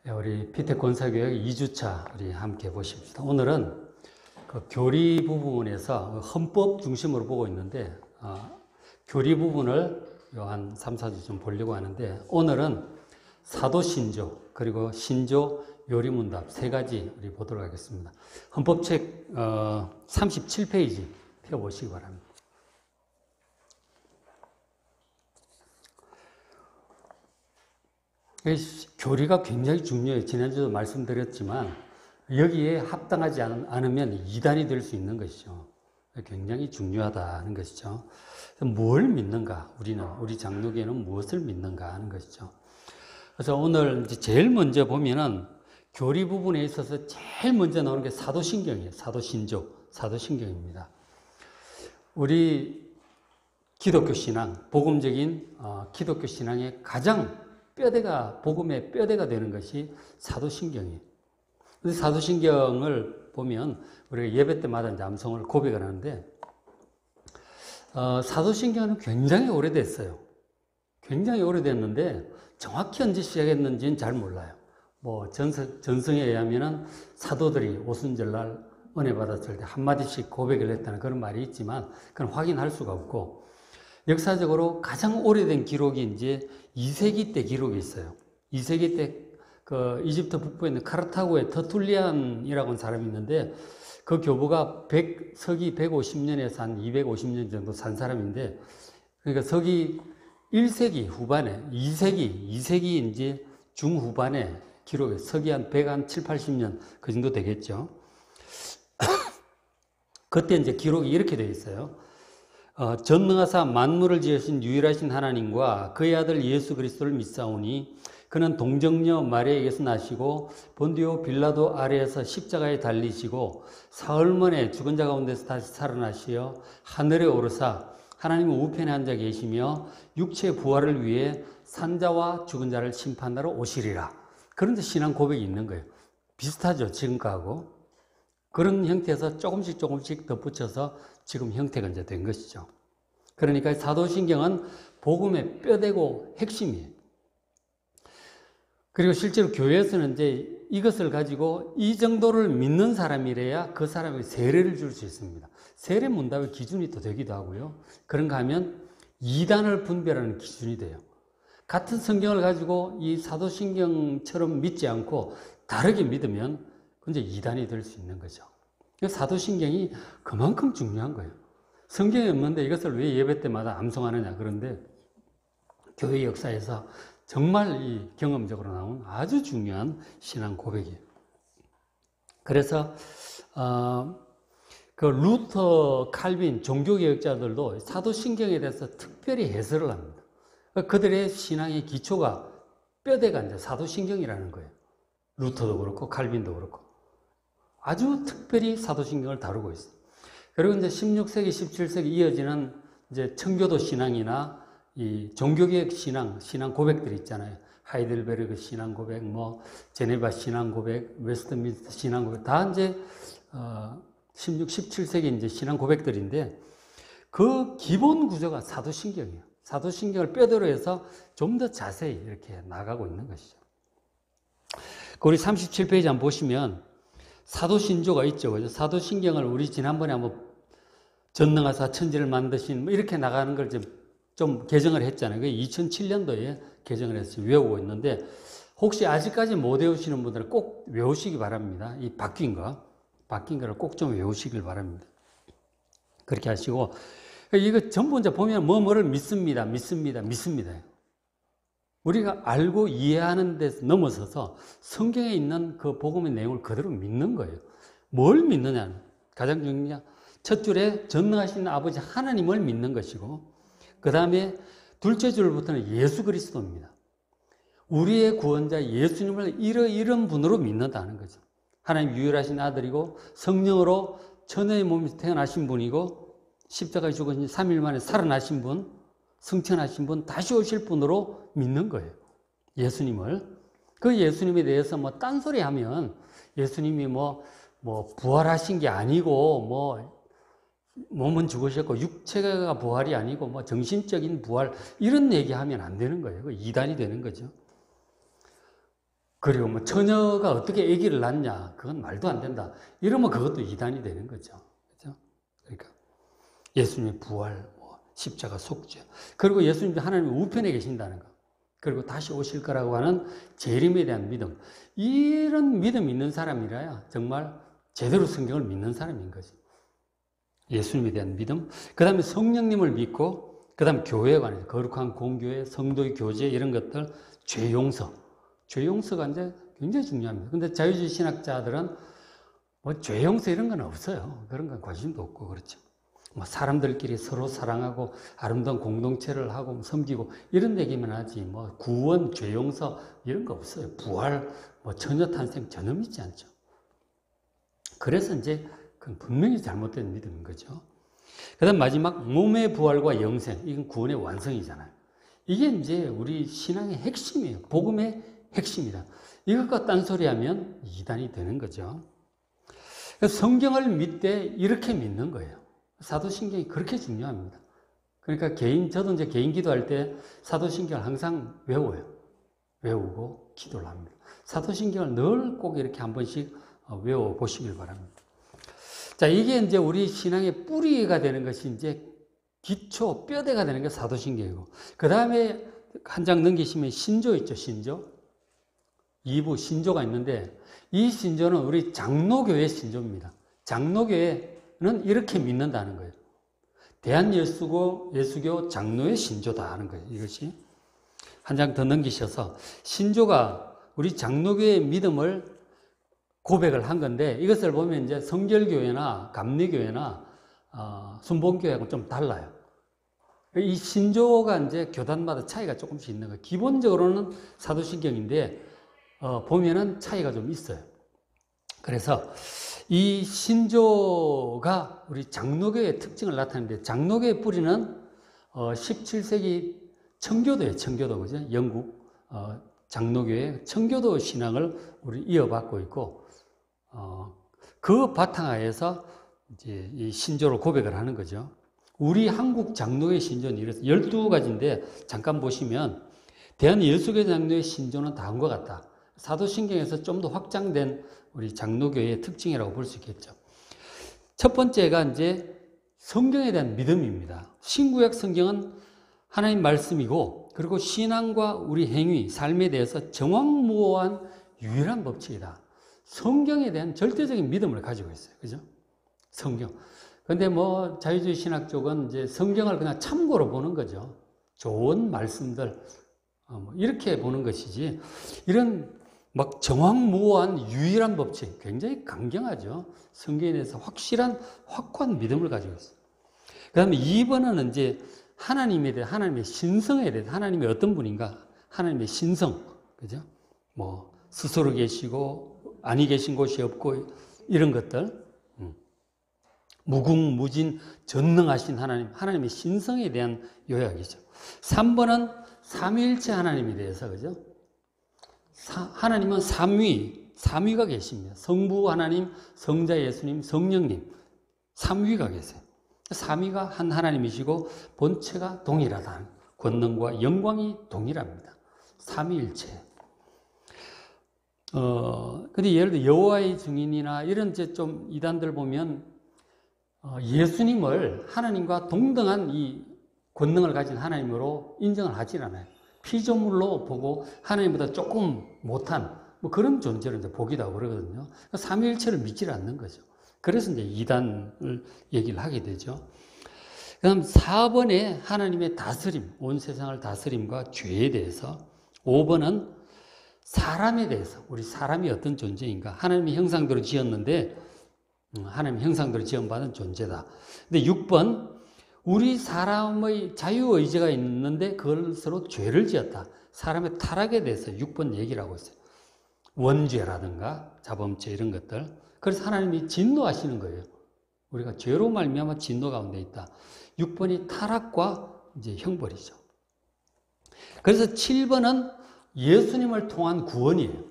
우리 피텍 권사교육 2주차 우리 함께 보십시다. 오늘은 그 교리 부분에서 헌법 중심으로 보고 있는데 교리 부분을 한 3, 4주 좀 보려고 하는데 오늘은 사도신조 그리고 신조 요리문답 세 가지 우리 보도록 하겠습니다. 헌법책 37페이지 펴보시기 바랍니다. 교리가 굉장히 중요해요. 지난주도 말씀드렸지만 여기에 합당하지 않으면 이단이 될 수 있는 것이죠. 굉장히 중요하다는 것이죠. 뭘 믿는가? 우리 장로교회는 무엇을 믿는가 하는 것이죠. 그래서 오늘 이제 제일 먼저 보면은 교리 부분에 있어서 제일 먼저 나오는 게 사도신경이에요. 사도신조, 사도신경입니다. 우리 기독교 신앙, 복음적인 기독교 신앙의 가장 복음의 뼈대가 되는 것이 사도신경이에요. 근데 사도신경을 보면 우리가 예배 때마다 이제 암송을 고백을 하는데 사도신경은 굉장히 오래됐어요. 굉장히 오래됐는데 정확히 언제 시작했는지는 잘 몰라요. 뭐 전승에 의하면은 사도들이 오순절날 은혜 받았을 때 한마디씩 고백을 했다는 그런 말이 있지만 그건 확인할 수가 없고 역사적으로 가장 오래된 기록이 이제 2세기 때 기록이 있어요. 2세기 때 그 이집트 북부에 있는 카르타고의 터툴리안이라고 하는 사람이 있는데 그 교부가 서기 150년에서 한 250년 정도 산 사람인데 그러니까 서기 1세기 후반에 2세기 이제 중후반에 기록에 서기 한 107, 80년 그 정도 되겠죠. 그때 이제 기록이 이렇게 되어 있어요. 전능하사 만물을 지으신 유일하신 하나님과 그의 아들 예수 그리스도를 믿사오니 그는 동정녀 마리아에게서 나시고 본디오 빌라도 아래에서 십자가에 달리시고 사흘 만에 죽은 자 가운데서 다시 살아나시어 하늘에 오르사 하나님 우편에 앉아 계시며 육체의 부활을 위해 산자와 죽은 자를 심판하러 오시리라. 그런데 신앙 고백이 있는 거예요. 비슷하죠, 지금과하고. 그런 형태에서 조금씩 덧붙여서 지금 형태가 이제 된 것이죠. 그러니까 사도신경은 복음의 뼈대고 핵심이에요. 그리고 실제로 교회에서는 이제 이것을 가지고 이 정도를 믿는 사람이래야 그 사람에게 세례를 줄 수 있습니다. 세례 문답의 기준이 또 되기도 하고요. 그런가 하면 이단을 분별하는 기준이 돼요. 같은 성경을 가지고 이 사도신경처럼 믿지 않고 다르게 믿으면 이제 이단이 될 수 있는 거죠. 사도신경이 그만큼 중요한 거예요. 성경에 없는데 이것을 왜 예배 때마다 암송하느냐. 그런데 교회 역사에서 정말 이 경험적으로 나온 아주 중요한 신앙 고백이에요. 그래서 그 루터, 칼빈, 종교개혁자들도 사도신경에 대해서 특별히 해설을 합니다. 그들의 신앙의 기초가 뼈대가 이제 사도신경이라는 거예요. 루터도 그렇고 칼빈도 그렇고 아주 특별히 사도신경을 다루고 있어요. 그리고 이제 16세기, 17세기 이어지는 이제 청교도 신앙이나 이 종교개혁 신앙 고백들이 있잖아요. 하이델베르그 신앙 고백, 뭐 제네바 신앙 고백, 웨스트민스터 신앙 고백 다 이제 16, 17세기 이제 신앙 고백들인데 그 기본 구조가 사도신경이에요. 사도신경을 뼈대로 해서 좀 더 자세히 이렇게 나가고 있는 것이죠. 우리 37페이지 한번 보시면 사도신조가 있죠. 그죠? 사도신경을 우리 지난번에 한번 전능하사 천지를 만드신 뭐 이렇게 나가는 걸 좀 개정을 했잖아요. 그게 2007년도에 개정을 해서 외우고 있는데 혹시 아직까지 못 외우시는 분들은 꼭 외우시기 바랍니다. 이 바뀐 거를 꼭 좀 외우시길 바랍니다. 그렇게 하시고 이거 전부 이제 보면 뭐를 믿습니다. 우리가 알고 이해하는 데서 넘어서서 성경에 있는 그 복음의 내용을 그대로 믿는 거예요. 뭘 믿느냐? 가장 중요한 첫 줄에 전능하신 아버지 하나님을 믿는 것이고 그 다음에 둘째 줄부터는 예수 그리스도입니다. 우리의 구원자 예수님을 이런 분으로 믿는다는 거죠. 하나님 유일하신 아들이고 성령으로 천의 몸에서 태어나신 분이고 십자가에 죽으신 3일 만에 살아나신 분, 승천하신 분, 다시 오실 분으로 믿는 거예요. 예수님을. 그 예수님에 대해서 뭐 딴소리 하면 예수님이 뭐 부활하신 게 아니고 몸은 죽으셨고 육체가 부활이 아니고 뭐 정신적인 부활 이런 얘기하면 안 되는 거예요. 이단이 되는 거죠. 그리고 뭐 처녀가 어떻게 아기를 낳냐, 그건 말도 안 된다. 이러면 그것도 이단이 되는 거죠. 그죠? 그러니까 예수님의 부활, 뭐 십자가 속죄, 그리고 예수님이 하나님 우편에 계신다는 거, 그리고 다시 오실 거라고 하는 재림에 대한 믿음, 이런 믿음 있는 사람이라야 정말 제대로 성경을 믿는 사람인 거지. 예수님에 대한 믿음, 그 다음에 성령님을 믿고, 그 다음에 교회에 관해서 거룩한 공교회, 성도의 교제 이런 것들, 죄 용서. 죄 용서가 이제 굉장히 중요합니다. 근데 자유주의 신학자들은 뭐 죄 용서 이런 건 없어요. 그런 건 관심도 없고 그렇죠. 뭐 사람들끼리 서로 사랑하고 아름다운 공동체를 하고 섬기고 이런 얘기만 하지 뭐 구원, 죄 용서 이런 거 없어요. 부활, 뭐 처녀 탄생 전혀 믿지 않죠. 그래서 이제 그건 분명히 잘못된 믿음인 거죠. 그 다음 마지막 몸의 부활과 영생, 이건 구원의 완성이잖아요. 이게 이제 우리 신앙의 핵심이에요. 복음의 핵심이다. 이것과 딴소리하면 이단이 되는 거죠. 성경을 믿되 이렇게 믿는 거예요. 사도신경이 그렇게 중요합니다. 그러니까 저도 이제 개인 기도할 때 사도신경을 항상 외워요. 외우고 기도를 합니다. 사도신경을 늘 꼭 이렇게 한 번씩 외워보시길 바랍니다. 자, 이게 이제 우리 신앙의 뿌리가 되는 것이 이제 기초, 뼈대가 되는 게 사도신경이고, 그 다음에 한 장 넘기시면 신조 있죠, 신조. 2부 신조가 있는데, 이 신조는 우리 장로교회 신조입니다. 장로교회는 이렇게 믿는다는 거예요. 대한예수교 장로의 신조다 하는 거예요, 이것이. 한 장 더 넘기셔서, 신조가 우리 장로교회의 믿음을 고백을 한 건데, 이것을 보면 이제 성결교회나 감리교회나 순복음교회하고 좀 달라요. 이 신조가 이제 교단마다 차이가 조금씩 있는 거예요. 기본적으로는 사도신경인데, 보면은 차이가 좀 있어요. 그래서 이 신조가 우리 장로교의 특징을 나타내는데, 장로교의 뿌리는 17세기 청교도예요. 청교도, 그죠? 영국 장로교의 청교도 신앙을 우리 이어받고 있고, 그 바탕하에서 이제 이 신조를 고백을 하는 거죠. 우리 한국 장로의 신조는 이래서 12가지인데, 잠깐 보시면, 대한예수교 장로의 신조는 다음과 같다. 사도신경에서 좀 더 확장된 우리 장로교의 특징이라고 볼 수 있겠죠. 첫 번째가 이제 성경에 대한 믿음입니다. 신구약 성경은 하나님 말씀이고, 그리고 신앙과 우리 행위, 삶에 대해서 정확무오한 유일한 법칙이다. 성경에 대한 절대적인 믿음을 가지고 있어요. 그죠? 성경. 근데 뭐 자유주의 신학 쪽은 이제 성경을 그냥 참고로 보는 거죠. 좋은 말씀들, 이렇게 보는 것이지, 이런 막 정확무오한 유일한 법칙, 굉장히 강경하죠. 성경에 대해서 확고한 믿음을 가지고 있어요. 그 다음에 2번은 이제 하나님에 대해, 하나님의 신성에 대해서, 하나님이 어떤 분인가, 하나님의 신성, 그죠? 뭐, 스스로 계시고, 아니 계신 곳이 없고, 이런 것들. 무궁무진, 전능하신 하나님, 하나님의 신성에 대한 요약이죠. 3번은 삼위일체 하나님에 대해서, 그죠? 하나님은 삼위가 계십니다. 성부 하나님, 성자 예수님, 성령님, 삼위가 계세요. 삼위가 한 하나님이시고 본체가 동일하다. 권능과 영광이 동일합니다. 삼위일체. 근데 예를 들어 여호와의 증인이나 이런 이제 좀 이단들 보면 예수님을 하나님과 동등한 이 권능을 가진 하나님으로 인정을 하질 않아요. 피조물로 보고 하나님보다 조금 못한 뭐 그런 존재를 이제 보기도 하고 그러거든요. 삼위일체를 믿질 않는 거죠. 그래서 이제 이단을 얘기를 하게 되죠. 그다음 4번에 하나님의 다스림, 온 세상을 다스림과 죄에 대해서, 5번은 사람에 대해서, 우리 사람이 어떤 존재인가, 하나님의 형상대로 지었는데 하나님의 형상대로 지음받은 존재다. 근데 6번, 우리 사람의 자유의지가 있는데 그것으로 죄를 지었다. 사람의 타락에 대해서 6번 얘기를 하고 있어요. 원죄라든가 자범죄 이런 것들. 그래서 하나님이 진노하시는 거예요. 우리가 죄로 말미암아 진노 가운데 있다. 6번이 타락과 이제 형벌이죠. 그래서 7번은 예수님을 통한 구원이에요.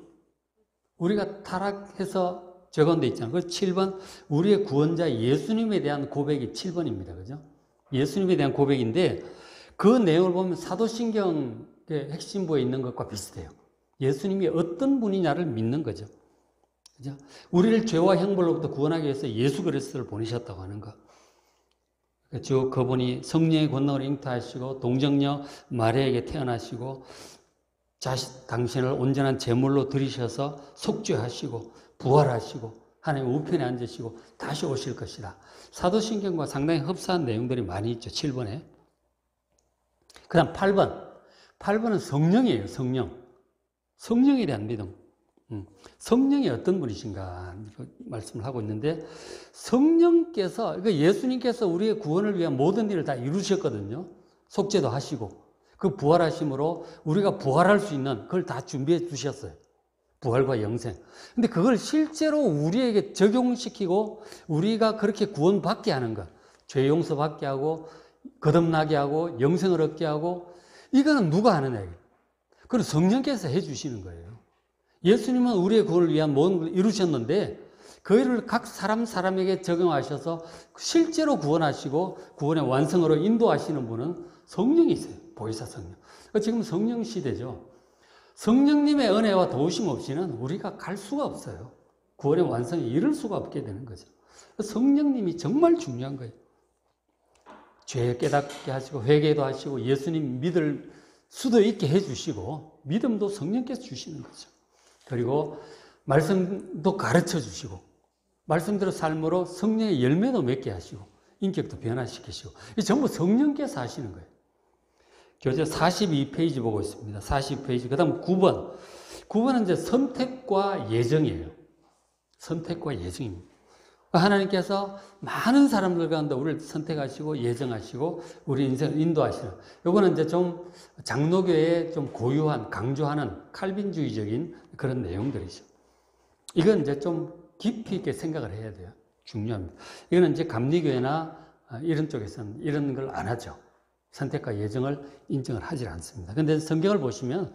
우리가 타락해서 죄 가운데 있잖아요. 그래서 7번, 우리의 구원자 예수님에 대한 고백이 7번입니다. 그죠? 예수님에 대한 고백인데, 그 내용을 보면 사도신경의 핵심부에 있는 것과 비슷해요. 예수님이 어떤 분이냐를 믿는 거죠. 그죠? 우리를 죄와 형벌로부터 구원하기 위해서 예수 그리스도를 보내셨다고 하는 거. 즉 그분이 성령의 권능을 잉태하시고 동정녀 마리아에게 태어나시고 당신을 온전한 제물로 드리셔서 속죄하시고 부활하시고 하나님 우편에 앉으시고 다시 오실 것이다. 사도신경과 상당히 흡사한 내용들이 많이 있죠. 7번에. 그 다음 8번. 8번은 성령이에요. 성령. 성령에 대한 믿음. 성령이 어떤 분이신가 말씀을 하고 있는데, 성령께서, 예수님께서 우리의 구원을 위한 모든 일을 다 이루셨거든요. 속죄도 하시고 그 부활하심으로 우리가 부활할 수 있는 그걸 다 준비해 주셨어요. 부활과 영생. 근데 그걸 실제로 우리에게 적용시키고 우리가 그렇게 구원받게 하는 것, 죄 용서받게 하고 거듭나게 하고 영생을 얻게 하고, 이거는 누가 하느냐. 그건 성령께서 해주시는 거예요. 예수님은 우리의 구원을 위한 모든 걸 이루셨는데 그를 각 사람에게 적용하셔서 실제로 구원하시고 구원의 완성으로 인도하시는 분은 성령이세요. 보혜사 성령. 지금 성령 시대죠. 성령님의 은혜와 도우심 없이는 우리가 갈 수가 없어요. 구원의 완성에 이를 수가 없게 되는 거죠. 성령님이 정말 중요한 거예요. 죄 깨닫게 하시고 회개도 하시고 예수님 믿을 수도 있게 해주시고 믿음도 성령께서 주시는 거죠. 그리고 말씀도 가르쳐 주시고 말씀대로 삶으로 성령의 열매도 맺게 하시고 인격도 변화시키시고, 이 전부 성령께서 하시는 거예요. 교재 42페이지 보고 있습니다. 42페이지. 그 다음 9번. 9번은 이제 선택과 예정이에요. 선택과 예정입니다. 하나님께서 많은 사람들 가운데 우리를 선택하시고 예정하시고 우리 인생을 인도하시는, 요거는 이제 좀 장로교에 좀 고유한, 강조하는 칼빈주의적인 그런 내용들이죠. 이건 이제 좀 깊이 있게 생각을 해야 돼요. 중요합니다. 이거는 이제 감리교회나 이런 쪽에서는 이런 걸 안 하죠. 선택과 예정을 인정을 하지 않습니다. 그런데 성경을 보시면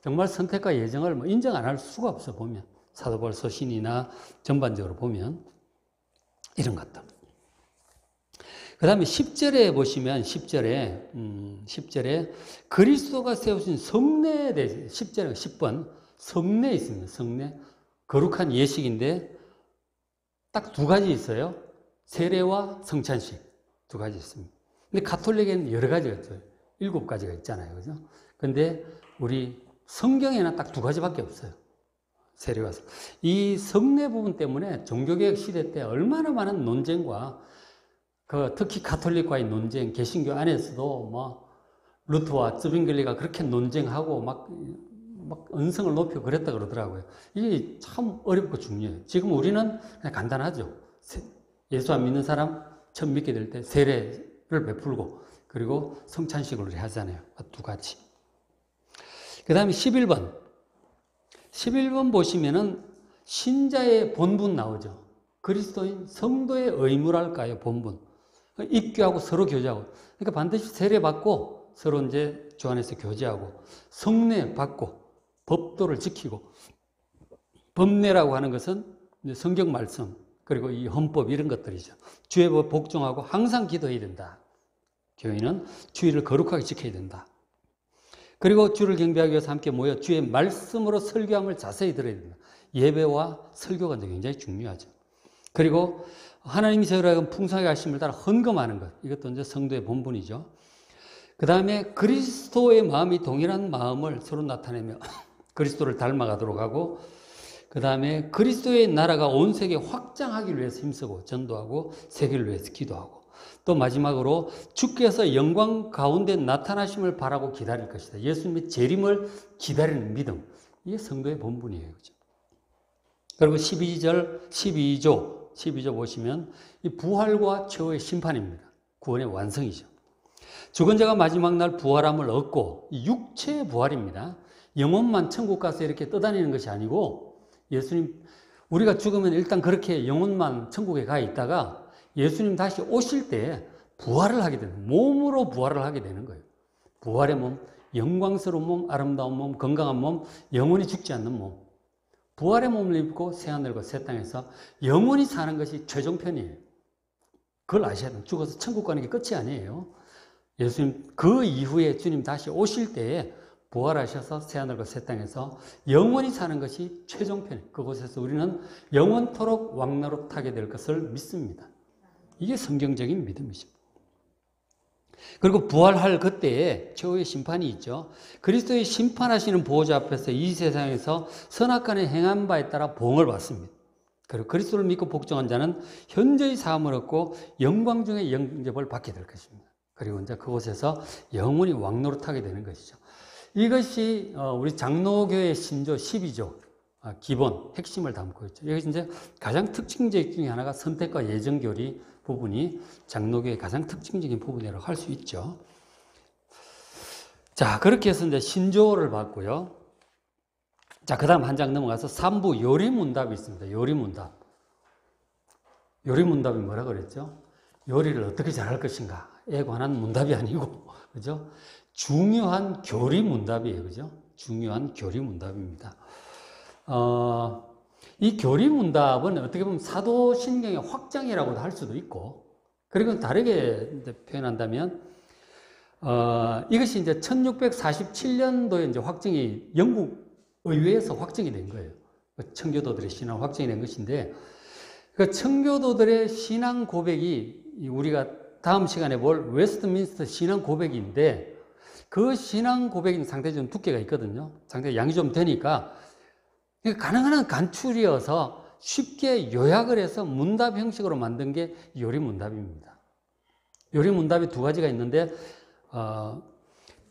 정말 선택과 예정을 뭐 인정 안 할 수가 없어. 보면 사도 바울 서신이나 전반적으로 보면 이런 것들. 그 다음에 10절에 보시면 10절에 그리스도가 세우신 성례에 대해서 10절에 10번 성례 있습니다. 성례. 거룩한 예식인데 딱 두 가지 있어요. 세례와 성찬식 두 가지 있습니다. 근데 가톨릭에는 여러 가지가 있어요. 7가지가 있잖아요. 그죠? 근데 우리 성경에는 딱 두 가지밖에 없어요. 세례와 이 성례 부분 때문에 종교개혁 시대 때 얼마나 많은 논쟁과 특히 가톨릭과의 논쟁, 개신교 안에서도 뭐 루터와 쯔빙글리가 그렇게 논쟁하고 막 언성을 높이고 그랬다 그러더라고요. 이게 참 어렵고 중요해요. 지금 우리는 그냥 간단하죠. 예수 안 믿는 사람 처음 믿게 될 때 세례를 베풀고 그리고 성찬식을 하잖아요. 두 가지. 그 다음에 11번. 11번 보시면은 신자의 본분 나오죠. 그리스도인 성도의 의무랄까요, 본분. 입교하고 서로 교제하고. 그러니까 반드시 세례받고 서로 이제 주 안에서 교제하고 성례 받고 법도를 지키고, 법례라고 하는 것은 이제 성경 말씀 그리고 이 헌법 이런 것들이죠. 주의 법 복종하고 항상 기도해야 된다. 교인은 주의를 거룩하게 지켜야 된다. 그리고 주를 경배하기 위해서 함께 모여 주의 말씀으로 설교함을 자세히 들어야 된다. 예배와 설교가 굉장히 중요하죠. 그리고 하나님이 저희를 풍성하게 하심을 따라 헌금하는 것. 이것도 이제 성도의 본분이죠. 그 다음에 그리스도의 마음이 동일한 마음을 서로 나타내며 그리스도를 닮아가도록 하고, 그 다음에 그리스도의 나라가 온 세계에 확장하기 위해서 힘쓰고 전도하고 세계를 위해서 기도하고, 또 마지막으로 주께서 영광 가운데 나타나심을 바라고 기다릴 것이다. 예수님의 재림을 기다리는 믿음. 이게 성도의 본분이에요. 그죠? 그리고 12조 보시면 이 부활과 최후의 심판입니다. 구원의 완성이죠. 죽은 자가 마지막 날 부활함을 얻고, 육체의 부활입니다. 영혼만 천국 가서 이렇게 떠다니는 것이 아니고, 예수님, 우리가 죽으면 일단 그렇게 영혼만 천국에 가 있다가 예수님 다시 오실 때 부활을 하게 되는, 몸으로 부활을 하게 되는 거예요. 부활의 몸, 영광스러운 몸, 아름다운 몸, 건강한 몸, 영원히 죽지 않는 몸. 부활의 몸을 입고 새하늘과 새 땅에서 영원히 사는 것이 최종편이에요. 그걸 아셔야 돼요. 죽어서 천국 가는 게 끝이 아니에요. 예수님 그 이후에 주님 다시 오실 때에 부활하셔서 새하늘과 새 땅에서 영원히 사는 것이 최종편, 그곳에서 우리는 영원토록 왕노릇하게 될 것을 믿습니다. 이게 성경적인 믿음이죠. 그리고 부활할 그때에 최후의 심판이 있죠. 그리스도의 심판하시는 보호자 앞에서 이 세상에서 선악간에 행한 바에 따라 보응을 받습니다. 그리고 그리스도를 믿고 복종한 자는 현재의 사함을 얻고 영광 중에 영접을 받게 될 것입니다. 그리고 이제 그곳에서 영원히 왕노릇하게 되는 것이죠. 이것이 우리 장로교의 신조 12조 기본 핵심을 담고 있죠. 여기 이제 가장 특징적 중에 하나가 선택과 예정교리 부분이 장로교의 가장 특징적인 부분이라고 할 수 있죠. 자, 그렇게 해서 이제 신조를 봤고요. 자, 그 다음 한 장 넘어가서 3부 요리문답이 있습니다. 요리문답. 요리문답이 뭐라 그랬죠? 요리를 어떻게 잘할 것인가에 관한 문답이 아니고, 그죠? 중요한 교리문답이에요. 그죠? 중요한 교리문답입니다. 이 교리문답은 어떻게 보면 사도신경의 확장이라고도 할 수도 있고, 그리고 다르게 표현한다면, 이것이 이제 1647년도에 이제 확정이 영국 의회에서 확정이 된 거예요. 청교도들의 신앙 확정이 된 것인데, 그 청교도들의 신앙 고백이 우리가 다음 시간에 볼 웨스트민스터 신앙 고백인데, 그 신앙 고백인 상대적으로 두께가 있거든요. 상당히 양이 좀 되니까 가능한 한 간추려서 쉽게 요약을 해서 문답 형식으로 만든 게 요리문답입니다. 요리문답이 두 가지가 있는데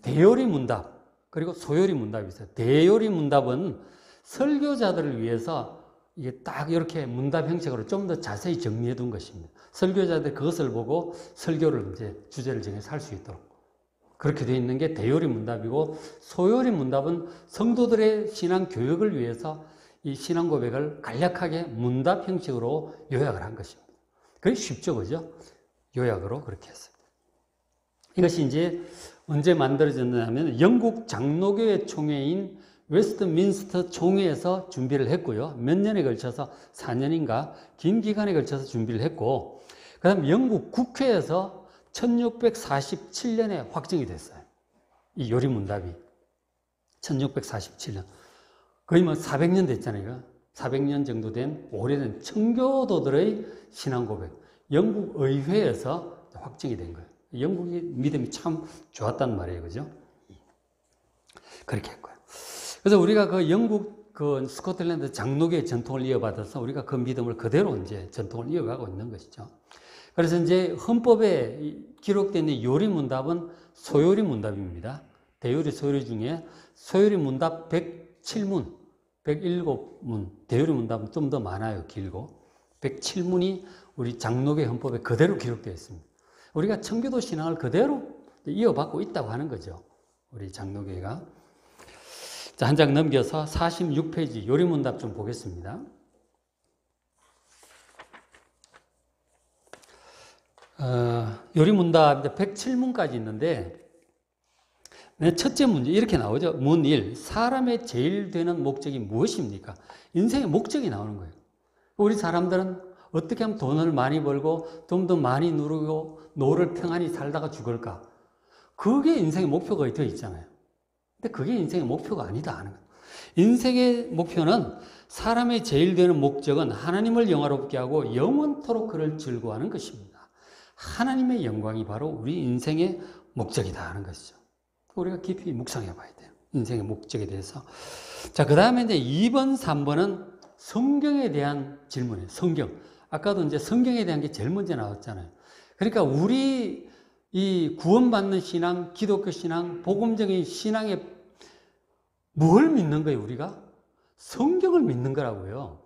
대요리문답 그리고 소요리문답이 있어요. 대요리문답은 설교자들을 위해서 이게 딱 이렇게 문답 형식으로 좀 더 자세히 정리해 둔 것입니다. 설교자들이 그것을 보고 설교를 이제 주제를 정해서 할 수 있도록 그렇게 되어 있는 게 대요리 문답이고, 소요리 문답은 성도들의 신앙 교육을 위해서 이 신앙 고백을 간략하게 문답 형식으로 요약을 한 것입니다. 그게 쉽죠, 그죠? 요약으로 그렇게 했습니다. 이것이 이제 언제 만들어졌냐면 영국 장로교회 총회인 웨스트민스터 총회에서 준비를 했고요. 몇 년에 걸쳐서 4년인가 긴 기간에 걸쳐서 준비를 했고, 그 다음 영국 국회에서 1647년에 확정이 됐어요. 이 요리문답이. 1647년. 거의 뭐 400년 됐잖아요. 400년 정도 된 오래된 청교도들의 신앙 고백. 영국 의회에서 확정이 된 거예요. 영국의 믿음이 참 좋았단 말이에요. 그죠? 그렇게 했고요. 그래서 우리가 그 영국 그 스코틀랜드 장로교의 전통을 이어받아서 우리가 그 믿음을 그대로 이제 전통을 이어가고 있는 것이죠. 그래서 이제 헌법에 기록된 요리문답은 소요리문답입니다. 대요리, 소요리 중에 소요리문답 107문, 107문, 대요리문답은 좀 더 많아요. 길고. 107문이 우리 장로교 헌법에 그대로 기록되어 있습니다. 우리가 청교도 신앙을 그대로 이어받고 있다고 하는 거죠. 우리 장로교회가. 자, 한 장 넘겨서 46페이지 요리문답 좀 보겠습니다. 요리문답 107문까지 있는데, 첫째 문제 이렇게 나오죠. 문 1. 사람의 제일 되는 목적이 무엇입니까? 인생의 목적이 나오는 거예요. 우리 사람들은 어떻게 하면 돈을 많이 벌고 좀 더 많이 누르고 노를 평안히 살다가 죽을까? 그게 인생의 목표가 되어 있잖아요. 근데 그게 인생의 목표가 아니다 하는 거예요. 인생의 목표는 사람의 제일 되는 목적은 하나님을 영화롭게 하고 영원토록 그를 즐거워하는 것입니다. 하나님의 영광이 바로 우리 인생의 목적이다 하는 것이죠. 우리가 깊이 묵상해 봐야 돼요. 인생의 목적에 대해서. 자, 그 다음에 이제 2번, 3번은 성경에 대한 질문이에요. 성경. 아까도 이제 성경에 대한 게 제일 먼저 나왔잖아요. 그러니까 우리 이 구원받는 신앙, 기독교 신앙, 복음적인 신앙에 뭘 믿는 거예요, 우리가? 성경을 믿는 거라고요.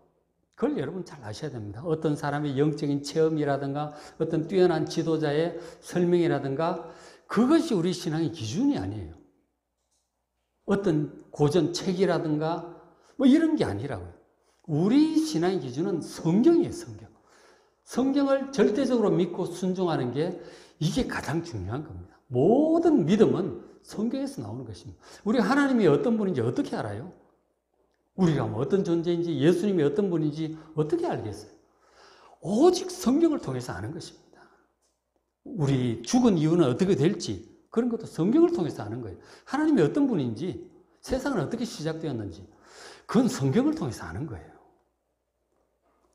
그걸 여러분 잘 아셔야 됩니다. 어떤 사람의 영적인 체험이라든가 어떤 뛰어난 지도자의 설명이라든가 그것이 우리 신앙의 기준이 아니에요. 어떤 고전 책이라든가 뭐 이런 게 아니라고요. 우리 신앙의 기준은 성경이에요, 성경. 성경을 절대적으로 믿고 순종하는 게 이게 가장 중요한 겁니다. 모든 믿음은 성경에서 나오는 것입니다. 우리가 하나님이 어떤 분인지 어떻게 알아요? 우리가 뭐 어떤 존재인지 예수님이 어떤 분인지 어떻게 알겠어요? 오직 성경을 통해서 아는 것입니다. 우리 죽은 이유는 어떻게 될지 그런 것도 성경을 통해서 아는 거예요. 하나님이 어떤 분인지 세상은 어떻게 시작되었는지 그건 성경을 통해서 아는 거예요.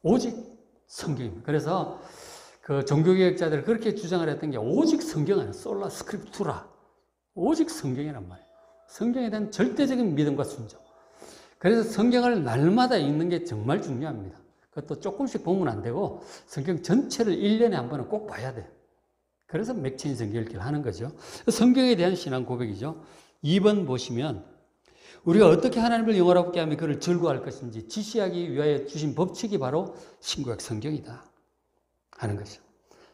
오직 성경입니다. 그래서 그 종교개혁자들 그렇게 주장을 했던 게 오직 성경 아니에요. 솔라 스크립투라. 오직 성경이란 말이에요. 성경에 대한 절대적인 믿음과 순종. 그래서 성경을 날마다 읽는 게 정말 중요합니다. 그것도 조금씩 보면 안 되고 성경 전체를 1년에 한 번은 꼭 봐야 돼요. 그래서 맥체인 성경 읽기를 하는 거죠. 성경에 대한 신앙 고백이죠. 2번 보시면 우리가 어떻게 하나님을 영원하게 하며 그를 즐거워할 것인지 지시하기 위하여 주신 법칙이 바로 신구약 성경이다 하는 것이죠.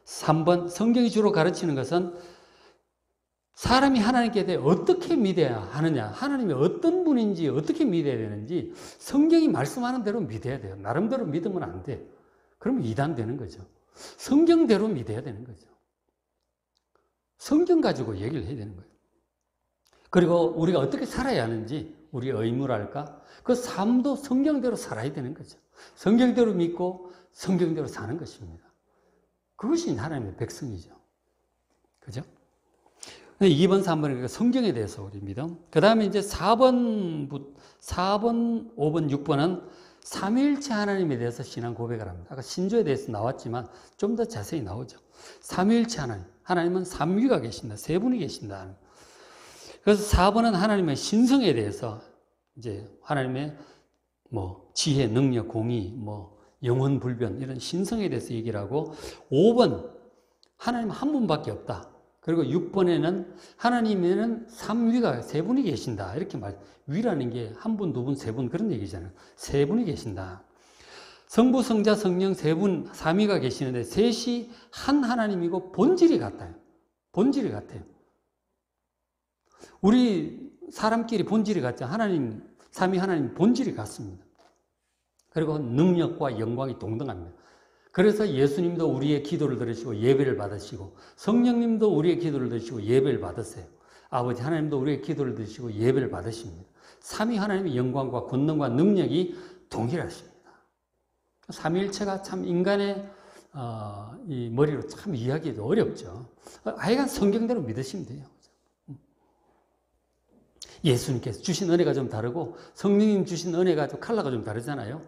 3번 성경이 주로 가르치는 것은 사람이 하나님께 대해 어떻게 믿어야 하느냐, 하나님이 어떤 분인지 어떻게 믿어야 되는지 성경이 말씀하는 대로 믿어야 돼요. 나름대로 믿으면 안 돼요. 그러면 이단 되는 거죠. 성경대로 믿어야 되는 거죠. 성경 가지고 얘기를 해야 되는 거예요. 그리고 우리가 어떻게 살아야 하는지 우리의 의무랄까? 그 삶도 성경대로 살아야 되는 거죠. 성경대로 믿고 성경대로 사는 것입니다. 그것이 하나님의 백성이죠. 그죠? 2번, 3번은 성경에 대해서 우리 믿음. 그 다음에 이제 4번, 5번, 6번은 삼위일체 하나님에 대해서 신앙 고백을 합니다. 아까 신조에 대해서 나왔지만 좀 더 자세히 나오죠. 삼위일체 하나님. 하나님은 삼위가 계신다. 세 분이 계신다. 그래서 4번은 하나님의 신성에 대해서 이제 하나님의 뭐 지혜, 능력, 공의, 뭐 영원 불변 이런 신성에 대해서 얘기를 하고 5번 하나님 한 분밖에 없다. 그리고 6번에는 하나님에는 삼위가 세 분이 계신다. 이렇게 위라는 게 한 분, 두 분, 세 분 그런 얘기잖아요. 세 분이 계신다. 성부, 성자, 성령 세 분, 삼위가 계시는데 셋이 한 하나님이고 본질이 같아요. 본질이 같아요. 우리 사람끼리 본질이 같죠. 하나님, 삼위 하나님 본질이 같습니다. 그리고 능력과 영광이 동등합니다. 그래서 예수님도 우리의 기도를 들으시고 예배를 받으시고 성령님도 우리의 기도를 들으시고 예배를 받으세요. 아버지 하나님도 우리의 기도를 들으시고 예배를 받으십니다. 삼위 하나님의 영광과 권능과 능력이 동일하십니다. 삼위일체가 참 인간의 이 머리로 참 이해하기도 어렵죠. 하여간 성경대로 믿으시면 돼요. 예수님께서 주신 은혜가 좀 다르고 성령님 주신 은혜가 좀 컬러가 좀 다르잖아요.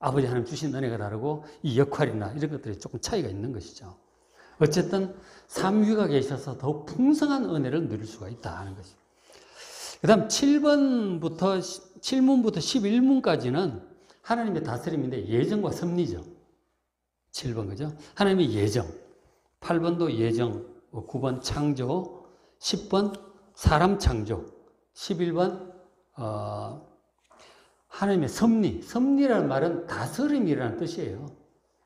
아버지 하나님 주신 은혜가 다르고 이 역할이나 이런 것들이 조금 차이가 있는 것이죠. 어쨌든 삼위가 계셔서 더 풍성한 은혜를 누릴 수가 있다 하는 것이죠. 그 다음 7문부터 11문까지는 하나님의 다스림인데 예정과 섭리죠. 7번 그죠? 하나님의 예정. 8번도 예정, 9번 창조, 10번 사람 창조, 11번 하나님의 섭리. 섭리라는 말은 다스림이라는 뜻이에요.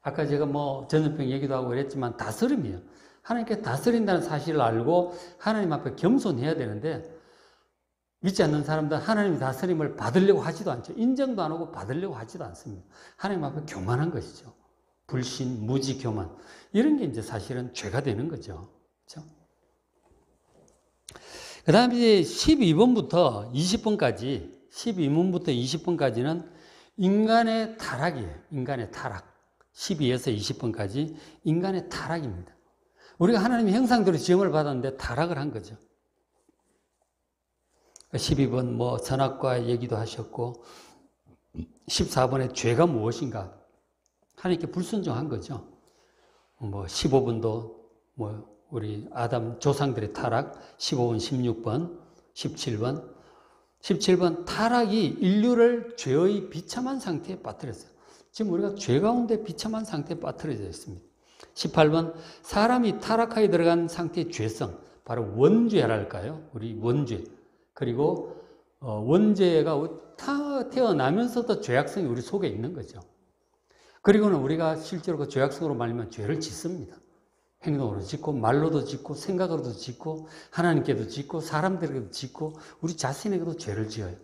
아까 제가 뭐 전염병 얘기도 하고 그랬지만 다스림이에요. 하나님께 다스린다는 사실을 알고 하나님 앞에 겸손해야 되는데 믿지 않는 사람들은 하나님의 다스림을 받으려고 하지도 않죠. 인정도 안 하고 받으려고 하지도 않습니다. 하나님 앞에 교만한 것이죠. 불신, 무지, 교만. 이런 게 이제 사실은 죄가 되는 거죠. 그렇죠? 그 다음에 이제 12번부터 20번까지 12문부터 20번까지는 인간의 타락이에요. 인간의 타락. 12에서 20번까지 인간의 타락입니다. 우리가 하나님의 형상대로 지음을 받았는데 타락을 한 거죠. 12번 뭐 선악과 얘기도 하셨고 14번에 죄가 무엇인가 하나님께 불순종한 거죠. 뭐 15번도 뭐 우리 아담 조상들의 타락 15번, 16번, 17번 타락이 인류를 죄의 비참한 상태에 빠뜨렸어요. 지금 우리가 죄 가운데 비참한 상태에 빠뜨려져 있습니다. 18번 사람이 타락하에 들어간 상태의 죄성 바로 원죄랄까요? 우리 원죄. 그리고 원죄가 태어나면서도 죄악성이 우리 속에 있는 거죠. 그리고는 우리가 실제로 그 죄악성으로 말미암아 죄를 짓습니다. 행동으로 짓고 말로도 짓고 생각으로도 짓고 하나님께도 짓고 사람들에게도 짓고 우리 자신에게도 죄를 지어요.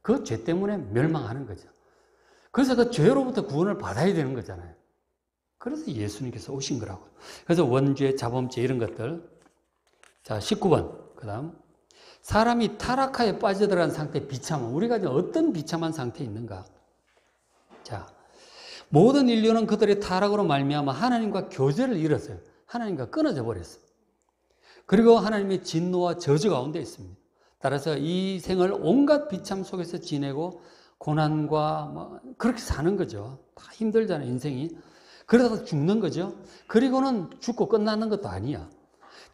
그 죄 때문에 멸망하는 거죠. 그래서 그 죄로부터 구원을 받아야 되는 거잖아요. 그래서 예수님께서 오신 거라고요. 그래서 원죄, 자범죄 이런 것들. 자, 19번. 그 다음. 사람이 타락하에 빠져들어간 상태 비참함. 우리가 이제 어떤 비참한 상태에 있는가? 자, 모든 인류는 그들의 타락으로 말미암아 하나님과 교제를 잃었어요. 하나님과 끊어져 버렸어요. 그리고 하나님의 진노와 저주 가운데 있습니다. 따라서 이 생을 온갖 비참 속에서 지내고 고난과 뭐 그렇게 사는 거죠. 다 힘들잖아요, 인생이. 그러다가 죽는 거죠. 그리고는 죽고 끝나는 것도 아니야.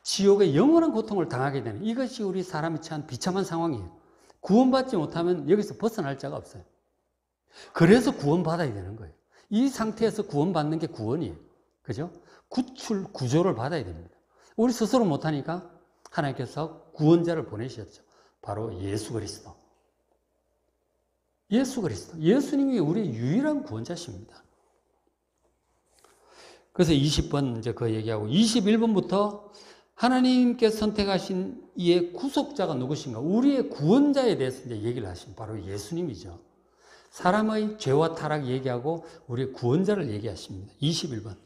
지옥의 영원한 고통을 당하게 되는, 이것이 우리 사람이 처한 비참한 상황이에요. 구원받지 못하면 여기서 벗어날 자가 없어요. 그래서 구원받아야 되는 거예요. 이 상태에서 구원받는 게 구원이에요. 그죠? 구조를 받아야 됩니다. 우리 스스로 못하니까 하나님께서 구원자를 보내셨죠. 바로 예수 그리스도. 예수 그리스도. 예수님이 우리의 유일한 구원자십니다. 그래서 20번 이제 그 얘기하고 21번부터 하나님께 선택하신 이의 구속자가 누구신가? 우리의 구원자에 대해서 이제 얘기를 하십니다. 바로 예수님이죠. 사람의 죄와 타락 얘기하고 우리의 구원자를 얘기하십니다. 21번.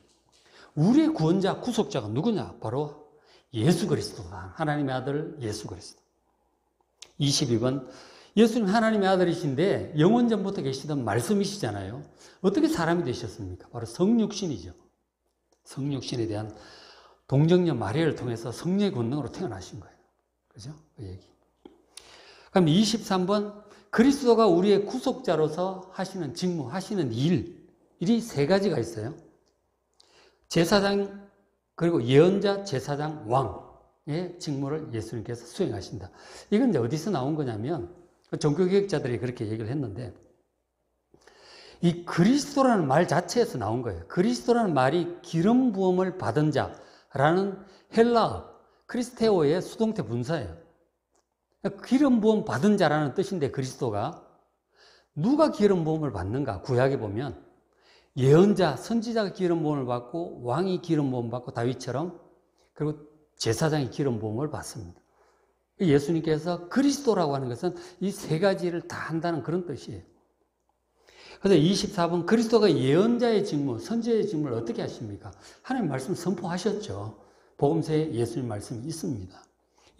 우리의 구원자, 구속자가 누구냐? 바로 예수 그리스도다. 하나님의 아들 예수 그리스도. 22번. 예수님 하나님의 아들이신데 영원 전부터 계시던 말씀이시잖아요. 어떻게 사람이 되셨습니까? 바로 성육신이죠. 성육신에 대한 동정녀 마리아를 통해서 성령의 권능으로 태어나신 거예요. 그죠? 그 얘기. 그럼 23번. 그리스도가 우리의 구속자로서 하시는 직무, 하시는 일이 세 가지가 있어요. 제사장, 그리고 예언자, 제사장, 왕의 직무를 예수님께서 수행하신다. 이건 이제 어디서 나온 거냐면, 종교개혁자들이 그렇게 얘기를 했는데, 이 그리스도라는 말 자체에서 나온 거예요. 그리스도라는 말이 기름 부음을 받은 자라는 헬라어, 크리스테오의 수동태 분사예요. 기름 부음 받은 자라는 뜻인데 그리스도가 누가 기름 부음을 받는가? 구약에 보면 예언자, 선지자가 기름 부음을 받고 왕이 기름 부음을 받고 다윗처럼 그리고 제사장이 기름 부음을 받습니다. 예수님께서 그리스도라고 하는 것은 이 세 가지를 다 한다는 그런 뜻이에요. 그래서 24번 그리스도가 예언자의 직무, 선지자의 직무를 어떻게 하십니까? 하나님 말씀 선포하셨죠. 복음서에 예수님 말씀이 있습니다.